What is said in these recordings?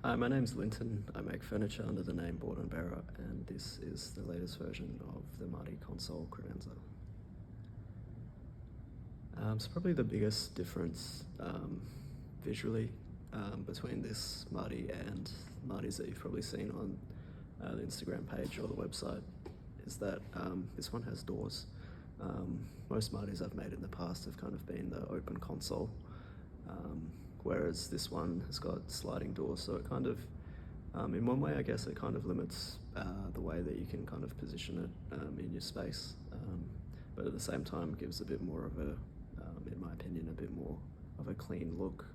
Hi, my name's Linton. I make furniture under the name Board and Bearer, and this is the latest version of the Marty console credenza. So probably the biggest difference visually between this Marty and Marty's that you've probably seen on the Instagram page or the website is that this one has doors. Most Martys I've made in the past have kind of been the open console, whereas this one has got sliding doors, so it kind of, in one way I guess it kind of limits the way that you can kind of position it in your space, but at the same time gives a bit more of a, in my opinion, a bit more of a clean look.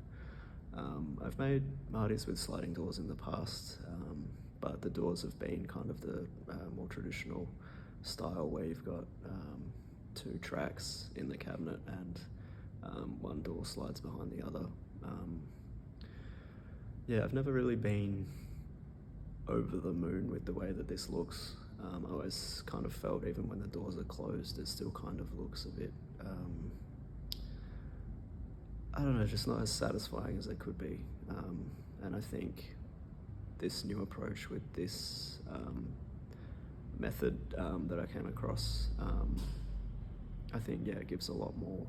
I've made Martys with sliding doors in the past, but the doors have been kind of the more traditional style where you've got two tracks in the cabinet and one door slides behind the other. Yeah, I've never really been over the moon with the way that this looks. I always kind of felt even when the doors are closed, it still kind of looks a bit, I don't know, just not as satisfying as it could be. And I think this new approach with this method that I came across, I think, yeah, it gives a lot more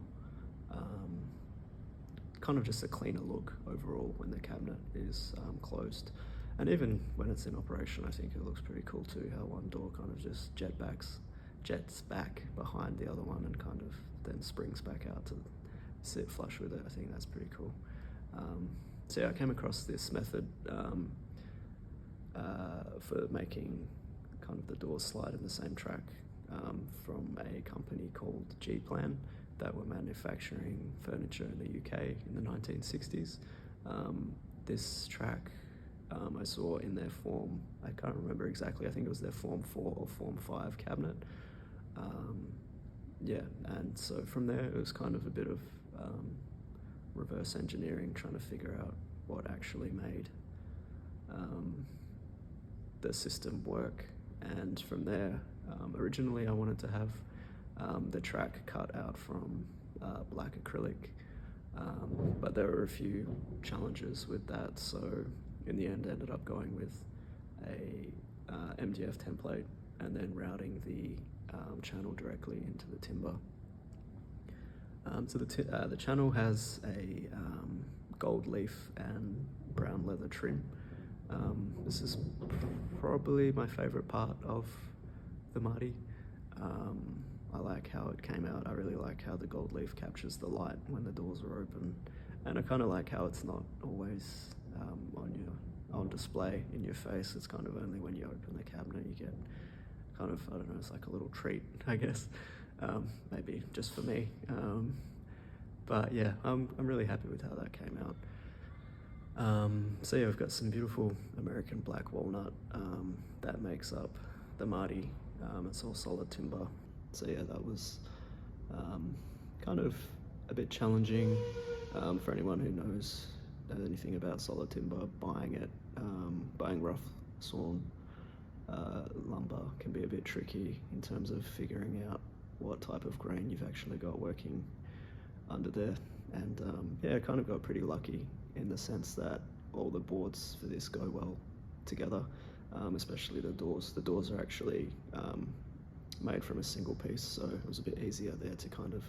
kind of just a cleaner look overall when the cabinet is closed. And even when it's in operation, I think it looks pretty cool too, how one door kind of just jets back behind the other one and kind of then springs back out to sit flush with it. I think that's pretty cool. So yeah, I came across this method for making kind of the doors slide in the same track from a company called G-Plan that were manufacturing furniture in the UK in the 1960s. This track I saw in their Form, I can't remember exactly, I think it was their Form 4 or Form 5 cabinet. Yeah, and so from there it was kind of a bit of reverse engineering, trying to figure out what actually made the system work. And from there, originally I wanted to have the track cut out from black acrylic, but there were a few challenges with that, so in the end ended up going with a MDF template and then routing the channel directly into the timber. So the channel has a gold leaf and brown leather trim. This is probably my favorite part of the Marty. I like how it came out. I really like how the gold leaf captures the light when the doors are open, and I kind of like how it's not always on display in your face. It's kind of only when you open the cabinet you get kind of, I don't know, it's like a little treat, I guess. Maybe just for me. But yeah, I'm really happy with how that came out. So yeah, we've got some beautiful American black walnut that makes up the Marty. It's all solid timber. So yeah, that was kind of a bit challenging for anyone who knows anything about solid timber. Buying rough sawn lumber can be a bit tricky in terms of figuring out what type of grain you've actually got working under there. And yeah, I kind of got pretty lucky in the sense that all the boards for this go well together, especially the doors. The doors are actually made from a single piece, so it was a bit easier there to kind of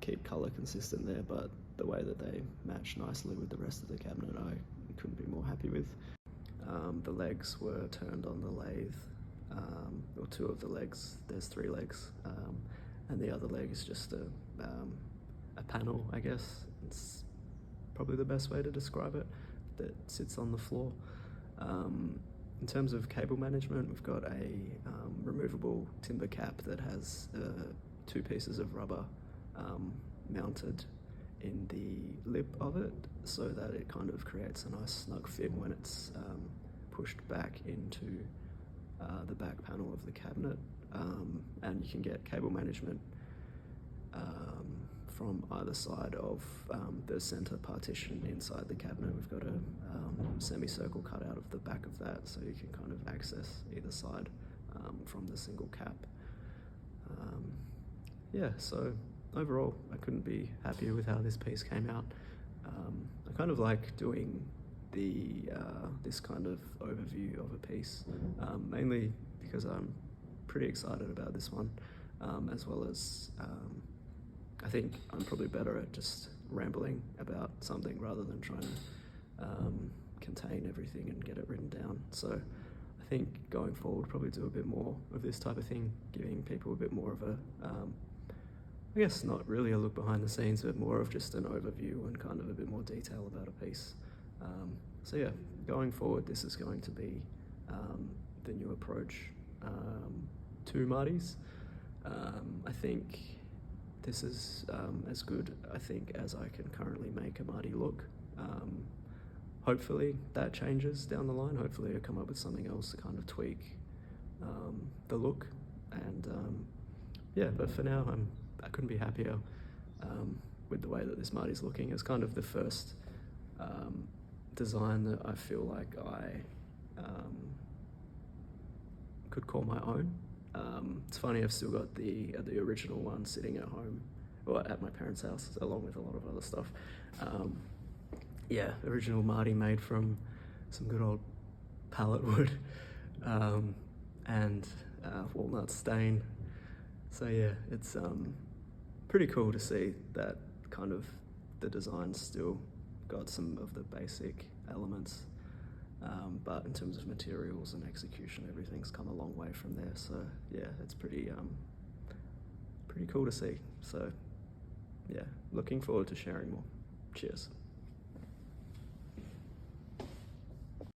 keep color consistent there, but the way that they match nicely with the rest of the cabinet I couldn't be more happy with. The legs were turned on the lathe, or two of the legs, there's 3 legs, and the other leg is just a panel, I guess. It's probably the best way to describe it, that sits on the floor. In terms of cable management, we've got a removable timber cap that has 2 pieces of rubber mounted in the lip of it, so that it kind of creates a nice snug fit when it's pushed back into the back panel of the cabinet. And you can get cable management from either side of the center partition inside the cabinet. We've got a semicircle cut out of the back of that, so you can kind of access either side from the single cap. Yeah, so overall I couldn't be happier with how this piece came out. I kind of like doing this kind of overview of a piece, mainly because I'm pretty excited about this one, as well as I think I'm probably better at just rambling about something rather than trying to contain everything and get it written down. So I think going forward, probably do a bit more of this type of thing, giving people a bit more of a, I guess not really a look behind the scenes, but more of just an overview and kind of a bit more detail about a piece. So yeah, going forward, this is going to be the new approach to Marty's. I think this is as good, I think, as I can currently make a Marty look. Hopefully that changes down the line. Hopefully I come up with something else to kind of tweak the look. And yeah, but for now, I couldn't be happier with the way that this Marty's looking. It's kind of the first design that I feel like I could call my own. It's funny, I've still got the original one sitting at home, or at my parents' house, along with a lot of other stuff. Yeah, original Marty made from some good old pallet wood and walnut stain. So yeah, it's pretty cool to see that kind of the design's still got some of the basic elements, but in terms of materials and execution, everything's come a long way from there. So yeah, it's pretty cool to see. So yeah, looking forward to sharing more. Cheers.